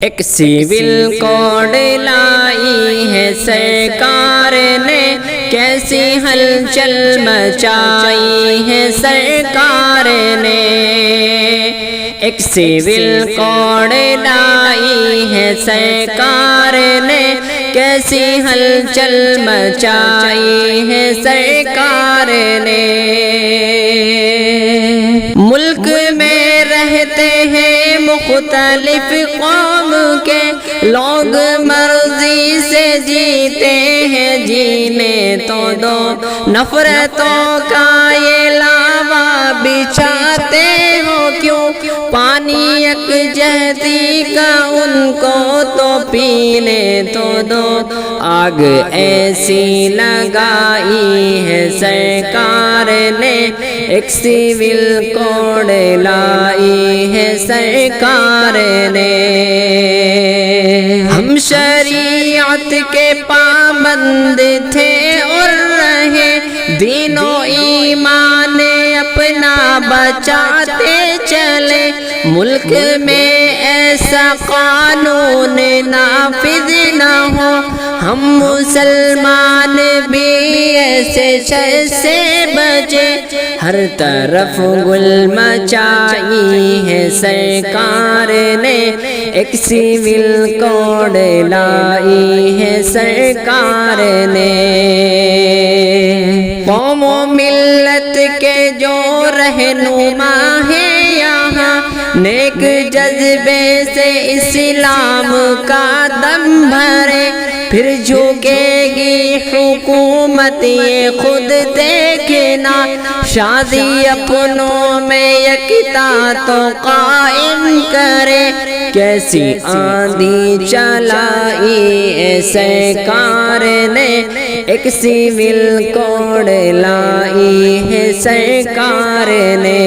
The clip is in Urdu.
ایک سیول کوڈ لائی ہے سرکار نے، کیسی ہلچل مچائی ہے سرکار نے۔ ایک سیول کوڈ لائی ہے سرکار نے، کیسی ہلچل مچائی ہے سرکار نے۔ ملک میں رہتے ہیں مختلف قوم کے لوگ، مرضی سے جیتے ہیں، جینے تو دو۔ نفرتوں کا یہ لاوا بچھاتے ہو کیوں، پانی یکجہتی کا ان کو تو پینے تو دو۔ آگ ایسی لگائی ہے سرکار نے، ایک سیول کوڈ لائی ہے سرکار نے۔ ہم شریعت کے پابند تھے اور رہے، دین و ایمان اپنا بچاتے چلے۔ ملک میں ایسا قانون نافذ نہ ہو، ہم مسلمان بھی ایسے شر سے بچے۔ ہر طرف گل مچائی ہے سرکار نے، ایک سیول کوڈ لائی ہے سرکار نے۔ قوم و ملت کے جو رہنما ہیں یہاں، نیک جذبے سے اسلام کا دم بھرے، پھر جھکے گی حکومت یہ خود دیکھنا۔ شادی اپنوں میں یکتا تو قائم کرے، کیسی آندھی چلائی ہے سرکار نے، ایک سیول کوڈ لائی ہے سرکار نے۔